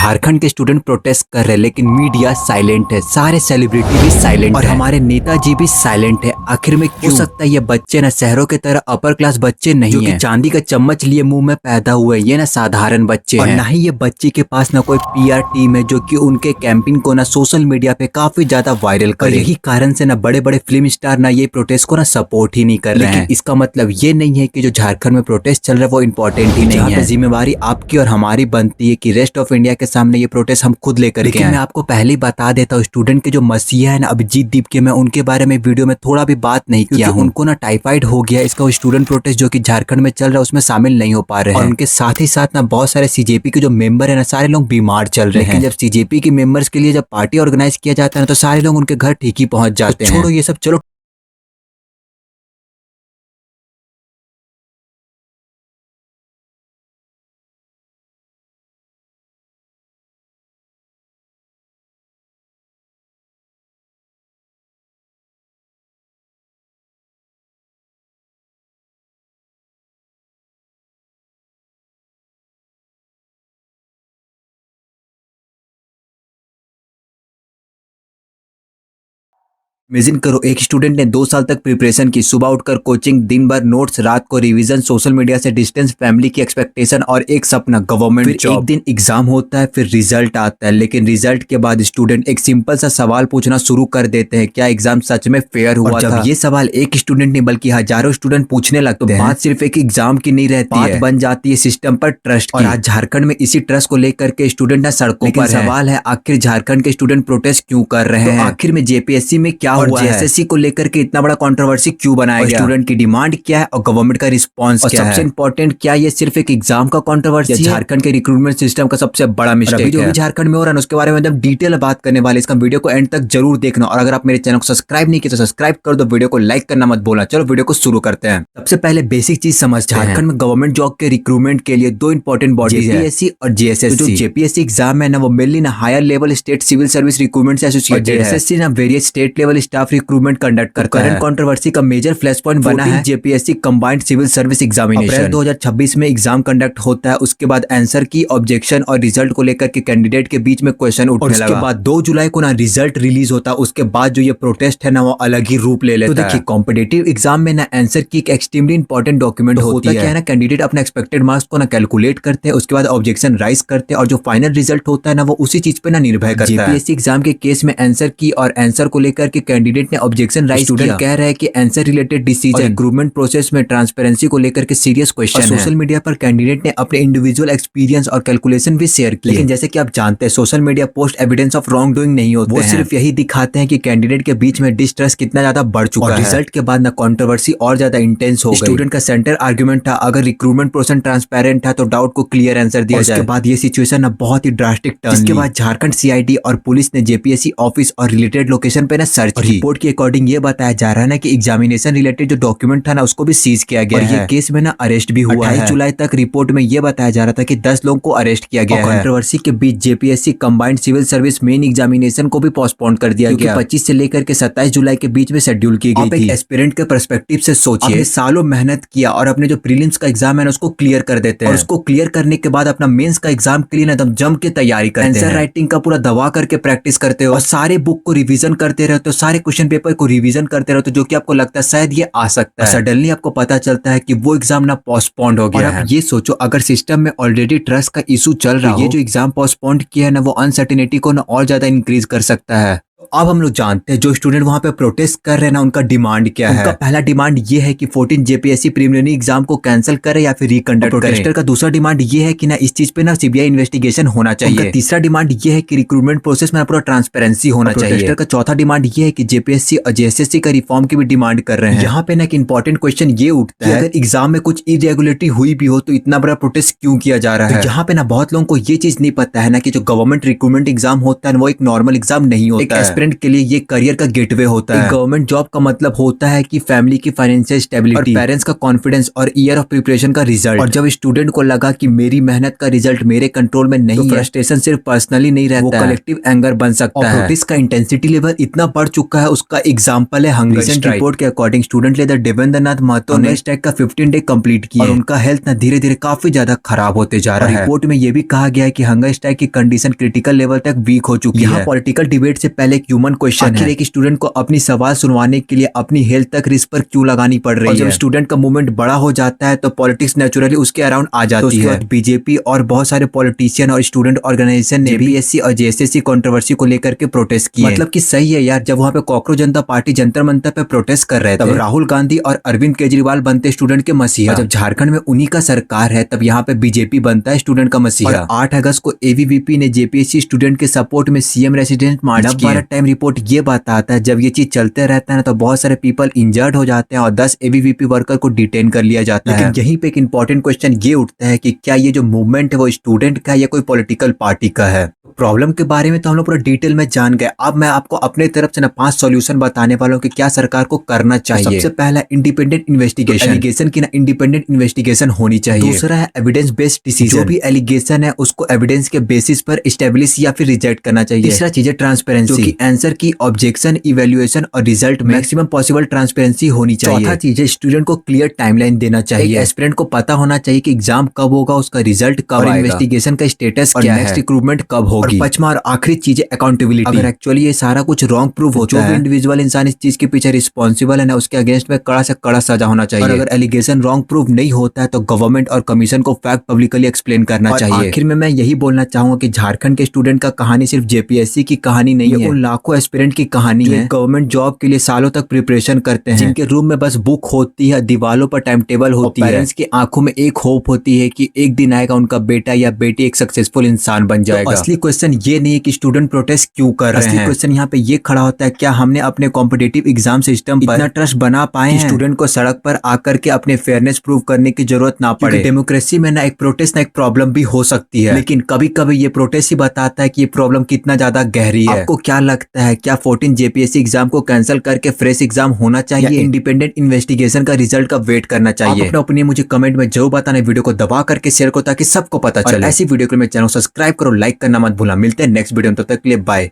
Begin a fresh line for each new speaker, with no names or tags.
झारखंड के student protest कर रहे हैं लेकिन मीडिया साइलेंट है, सारे सेलिब्रिटी भी साइलेंट और हमारे नेताजी भी साइलेंट है। आखिर में क्यों? हो सकता है ये बच्चे ना शहरों के तरह अपर क्लास बच्चे नहीं है, चांदी का चम्मच लिए मुंह में पैदा हुए, ये ना साधारण बच्चे हैं। और ना ही ये बच्चे के पास ना कोई PR टीम है जो कि उनके कैंपेन को ना सोशल मीडिया पे काफी ज्यादा वायरल करे। यही कारण से ना बड़े बड़े फिल्म स्टार ना ये प्रोटेस्ट को ना सपोर्ट ही नहीं कर रहे हैं। इसका मतलब ये नहीं है कि जो झारखंड में प्रोटेस्ट चल रहा है वो इम्पोर्टेंट ही नहीं है। जिम्मेवारी आपकी और हमारी बनती है कि रेस्ट ऑफ इंडिया के सामने ये प्रोटेस्ट हम खुद लेकर के आए। मैं आपको पहले ही बता देता हूँ, स्टूडेंट के जो मसीहा है ना अभिजीत दीप के, मैं उनके बारे में वीडियो में थोड़ा भी बात नहीं किया हूं। उनको ना टाइफाइड हो गया, इसका स्टूडेंट प्रोटेस्ट जो कि झारखंड में चल रहा है उसमें शामिल नहीं हो पा रहे हैं। और उनके साथ ही साथ ना बहुत सारे CJP के जो मेंबर है ना सारे लोग बीमार चल रहे हैं। जब CJP के मेंबर्स के लिए जब पार्टी ऑर्गेनाइज किया जाता है ना तो सारे लोग उनके घर ठीक ही पहुंच जाते हैं। छोड़ो ये सब, चलो इमेजिन करो, एक स्टूडेंट ने 2 साल तक प्रिपरेशन की, सुबह उठकर कोचिंग, दिन भर नोट्स, रात को रिवीजन, सोशल मीडिया से डिस्टेंस, फैमिली की एक्सपेक्टेशन और एक सपना गवर्नमेंट जॉब। एक दिन एग्जाम होता है, फिर रिजल्ट आता है, लेकिन रिजल्ट के बाद स्टूडेंट एक सिंपल सा सवाल पूछना शुरू कर देते हैं, क्या एग्जाम सच में फेयर हुआ था? जब ये सवाल एक स्टूडेंट नहीं बल्कि हजारों स्टूडेंट पूछने लगते हैं, बात सिर्फ एक एग्जाम की नहीं रहती है, बात बन जाती है सिस्टम पर ट्रस्ट की। और आज झारखंड में इसी ट्रस्ट को लेकर के स्टूडेंट सड़कों पर है। सवाल है, आखिर झारखंड के स्टूडेंट प्रोटेस्ट क्यों कर रहे हैं? आखिर में JPSC में क्या हुआ है? JSSC को लेकर के इतना बड़ा कंट्रोवर्सी क्यों बनाया गया? स्टूडेंट की डिमांड क्या है और गवर्नमेंट का रिस्पांस क्या है? सबसे इंपॉर्टेंट, क्या ये सिर्फ एक एग्जाम का कंट्रोवर्सी है? झारखंड के रिक्रूटमेंट सिस्टम का सबसे बड़ा मिस्टेक जो भी झारखंड में हो रहा है उसके बारे में जब डिटेल बात करने वाले, इसका वीडियो को एंड तक जरूर देखना। और अगर आप मेरे चैनल को सब्सक्राइब नहीं किया तो सब्सक्राइब कर दो, वीडियो को लाइक करना मत भूलना। चलो वीडियो को शुरू करते हैं। सबसे पहले बेसिक चीज समझते हैं, झारखंड में गवर्नमेंट जॉब के रिक्रूटमेंट के लिए 2 इंपॉर्टेंट बॉडीज है, JPSC और JSSC। जो JPSC एग्जाम है ना वो मेनली ना higher level state civil service recruitment से एसोसिएटेड है। JSSC ना various state level staff recruitment conduct करता है। करंट कंट्रोवर्सी का मेजर फ्लैश पॉइंट बना है JPSC combined civil service examination. अप्रैल 2026 में एग्जाम कंडक्ट होता है, उसके बाद आंसर की, ऑब्जेक्शन और रिजल्ट को लेकर के कैंडिडेट के बीच में क्वेश्चन उठने लगा। उसके बाद 2 जुलाई को ना रिजल्ट रिलीज होता है, उसके बाद जो ये प्रोटेस्ट है ना वो अलग ही रूप ले लेता है। तो देखिए, कॉम्पिटिटिव एग्जाम में ना आंसर की एक एक्सट्रीमली इंपॉर्टेंट डॉक्यूमेंट होती है। क्या है ना, कैंडिडेट अपने एक्सपेक्टेड मार्क्स को ना कैलकुलेट करते हैं, उसके बाद ऑब्जेक्शन राइज करते हैं और जो फाइनल रिजल्ट होता है ना वो उसी चीज पे ना निर्भर करता है। JPSC एग्जाम के केस में आंसर की और आंसर को लेकर के कैंडिडेट ने ऑब्जेक्शन राइज किया, कह रहा है कि answer related decision recruitment process में ट्रांसपेरेंसी को लेकर के सीरियस क्वेश्चन है। सोशल मीडिया पर कैंडिडेट ने अपने इंडिविजुअल एक्सपीरियंस और कैलकुलेशन भी शेयर किए, लेकिन जैसे कि आप जानते हैं social media post evidence of wrong doing नहीं होते हैं। वो सिर्फ यही दिखाते हैं कि कैंडिडेट के बीच में डिस्ट्रस्ट कितना ज्यादा बढ़ चुका है। रिजल्ट के बाद ना कंट्रोवर्सी और ज्यादा इंटेंस हो गई। स्टूडेंट का सेंटर आर्गुमेंट था, अगर रिक्रूटमेंट प्रोसेस ट्रांसपेरेंट था तो डाउट को क्लियर आंसर दिया जाए। उसके बाद ये सिचुएशन ना बहुत ही ड्रास्टिक टर्न ली। इसके बाद झारखंड CID और पुलिस ने JPSC ऑफिस और रिलेटेड लोकेशन पे ना सर्च की। रिपोर्ट के अकॉर्डिंग ये बताया जा रहा है ना कि एग्जामिनेशन रिलेटेड जो डॉक्यूमेंट था ना उसको भी सीज किया गया है। ये केस में ना अरेस्ट भी हुआ है। 28 जुलाई तक रिपोर्ट में ये बताया जा रहा था कि 10 लोगों को अरेस्ट किया गया है। कंट्रोवर्सी के बीच JPSC combined civil service main examination को भी पोस्टपोन कर दिया गया, 25 से लेकर के 27 जुलाई के बीच में शेड्यूल की गई थी। एस्पिरेंट के पर्सपेक्टिव से सोचिए, सालों मेहनत किया और अपने जो प्रीलिम्स का एग्जाम है ना उसको क्लियर कर देते हैं, और उसको क्लियर करने के बाद अपना मेंस का एग्जाम के लिए ना एकदम जम के तैयारी करते हैं, आंसर राइटिंग का पूरा दबा करके प्रैक्टिस करते हो और सारे बुक को रिवीजन करते रहते हो, सारे क्वेश्चन पेपर को रिवीजन करते रहते हो, जो कि आपको लगता है शायद ये आ सकता है। सडनली आपको पता चलता है कि वो एग्जाम ना पोस्टपोन्ड हो गया है। आप ये सोचो, अगर सिस्टम में ऑलरेडी ट्रस्ट का इशू चल रहा है, ये जो एग्जाम पोस्टपोन्ड किया है ना वो अनसर्टेनिटी को ना और ज्यादा इंक्रीज कर सकता है। अब हम लोग जानते हैं जो स्टूडेंट वहां पे प्रोटेस्ट कर रहे हैं ना उनका डिमांड क्या है। उनका पहला डिमांड ये है कि 14 JPSC प्रीलिमिनरी एग्जाम को कैंसिल करे या फिर रिकंडक्ट करे। प्रोटेस्टर का दूसरा डिमांड ये है कि ना इस चीज पे ना CBI इन्वेस्टिगेशन होना चाहिए। उनका तीसरा डिमांड ये है कि रिक्रूटमेंट प्रोसेस में पूरा ट्रांसपेरेंसी होना चाहिए। प्रोटेस्टर का चौथा डिमांड ये है कि JPSC और JSSC का रिफॉर्म की भी डिमांड कर रहे हैं। यहाँ पे ना एक इंपॉर्टेंट क्वेश्चन ये उठता है, अगर एग्जाम में कुछ इरेगुलरिटी हुई भी हो तो इतना बड़ा प्रोटेस्ट क्यों किया जा रहा है? यहाँ पे ना बहुत लोगों को ये चीज नहीं पता है ना कि जो गवर्नमेंट रिक्रूटमेंट एग्जाम होता है वो एक नॉर्मल एग्जाम नहीं होता है। एस्पिरेंट के लिए ये करियर का गेटवे होता है। गवर्नमेंट जॉब का मतलब होता है कि फैमिली की फाइनेंशियल स्टेबिलिटी, पेरेंट्स का कॉन्फिडेंस और ईयर ऑफ प्रिपरेशन का रिजल्ट। और जब स्टूडेंट को लगा कि मेरी मेहनत का रिजल्ट मेरे कंट्रोल में नहीं, तो फ्रस्ट्रेशन सिर्फ पर्सनली नहीं रहता, वो कलेक्टिव एंगर बन सकता है। प्रोटेस्ट का इंटेंसिटी लेवल इतना बढ़ चुका है, उसका एग्जांपल है हंगर स्ट्राइक। रिपोर्ट के according student leader Devendranath Mahato ने स्ट्राइक का 15 डे कंप्लीट किया और उनका हेल्थ ना धीरे धीरे काफी ज्यादा खराब होते जा रहा है। रिपोर्ट में यह भी कहा गया है कि हंगर स्ट्राइक की कंडीशन क्रिटिकल लेवल तक वीक हो चुकी है। यहाँ पॉलिटिकल डिबेट से पहले एक ह्यूमन क्वेश्चन है, एक स्टूडेंट को अपनी सवाल सुनवाने के लिए अपनी हेल्थ तक रिस्क पर क्यों लगानी पड़ रही है? जब स्टूडेंट का मूवमेंट बड़ा हो जाता है तो पॉलिटिक्स नेचुरली उसके अराउंड आ जाती है। बीजेपी और बहुत सारे पॉलिटिशियन और स्टूडेंट ऑर्गेनाइजेशन ने बीएससी और जेएसएससी कंट्रोवर्सी को लेकर के प्रोटेस्ट किए। मतलब कि सही है यार, जब वहाँ पे कॉकरोच जनता पार्टी जंतर मंतर पे प्रोटेस्ट कर रहे थे, तब राहुल गांधी और अरविंद केजरीवाल बनते स्टूडेंट के मसीहा। जब झारखंड में उन्हीं का सरकार है, तब यहाँ पे बीजेपी बनता है स्टूडेंट का मसीहा। 8 अगस्त को एबीवीपी ने जेपीएससी स्टूडेंट के सपोर्ट में सीएम रेसिडेंट मार्च किया। टाइम रिपोर्ट ये बताता है जब ये चीज चलते रहता है ना, तो बहुत सारे पीपल इंजर्ड हो जाते हैं और 10 एबीवीपी वर्कर को डिटेन कर लिया जाता है। लेकिन यहीं पे एक इंपॉर्टेंट क्वेश्चन ये उठता है कि क्या ये जो मूवमेंट है वो स्टूडेंट का है या कोई पॉलिटिकल पार्टी का है? प्रॉब्लम के बारे में तो हम लोग पूरा डिटेल में जान गए। अब मैं आपको अपने तरफ से ना 5 सॉल्यूशन बताने वाला हूँ कि क्या सरकार को करना चाहिए। सबसे पहला इंडिपेंडेंट इन्वेस्टिगेशन, एलिगेशन की ना इंडिपेंडेंट इन्वेस्टिगेशन होनी चाहिए। दूसरा है एविडेंस बेस्ड डिसीजन, जो भी एलिगेशन है उसको एविडेंस के बेसिस पर एस्टेब्लिश या फिर रिजेक्ट करना चाहिए। तीसरा चीज है ट्रांसपेरेंसी, जो कि आंसर की ऑब्जेक्शन, इवैल्यूएशन और रिजल्ट में मैक्सिमम पॉसिबल ट्रांसपेरेंसी होनी चाहिए। चौथा चीज है स्टूडेंट को क्लियर टाइमलाइन देना चाहिए। एस्पिरेंट को पता होना चाहिए कि एग्जाम कब होगा, उसका रिजल्ट कब आएगा, इन्वेस्टिगेशन का स्टेटस क्या है, नेक्स्ट रिक्रूटमेंट कब होगी। और पांचवा और आखिरी चीज है अकाउंटेबिलिटी। अगर एक्चुअली ये सारा कुछ रॉन्ग प्रूव होता है, जो भी इंडिविजुअल इंसान इस चीज के पीछे रिस्पॉन्सिबल है ना, उसके अगेंस्ट में कड़ा से कड़ा सजा होना चाहिए। और अगर एलिगेशन रॉन्ग प्रूव नहीं होता है तो गवर्नमेंट और कमीशन को फैक्ट पब्लिकली एक्सप्लेन करना चाहिए। आखिर में मैं यही बोलना चाहूंगा कि झारखंड के स्टूडेंट का कहानी सिर्फ जेपीएससी की कहानी नहीं है, उन लाखों एस्पिरेंट की कहानी है गवर्नमेंट जॉब के लिए सालों तक प्रिपरेशन करते हैं, जिनके रूम में बस बुक होती है, दीवालों पर टाइम टेबल होती है, पेरेंट्स की आंखों में एक होप होती है कि एक दिन आएगा उनका बेटा या बेटी एक सक्सेसफुल इंसान बन जाएगा। तो असली क्वेश्चन ये नहीं है कि स्टूडेंट प्रोटेस्ट क्यों कर रहे हैं। असली क्वेश्चन यहाँ पे ये खड़ा होता है, क्या हमने अपने कॉम्पिटिटिव एग्जाम सिस्टम पर इतना ट्रस्ट बना पाए हैं स्टूडेंट को सड़क पर आकर के अपने फेयरनेस प्रूव करने की जरूरत ना पड़े। डेमोक्रेसी में ना एक प्रोटेस्ट ना एक प्रॉब्लम भी हो सकती है, लेकिन कभी कभी ये प्रोटेस्ट ही बताता है कि ये प्रॉब्लम कितना ज्यादा गहरी है। आपको क्या लगता है, क्या 14 जेपीएससी एग्जाम को कैंसिल करके फ्रेश एग्जाम होना चाहिए, इंडिपेंडेंट इन्वेस्टिगेशन का रिजल्ट का वेट करना चाहिए? अपना ओपिनियन मुझे कमेंट में जरूर बताना, वीडियो को दबा करके शेयर करो ताकि सबको पता चले। ऐसी वीडियो के लिए मेरे चैनल सब्सक्राइब करो, लाइक करना मत भूलना। मिलते हैं नेक्स्ट वीडियो में, तब तक के लिए बाय।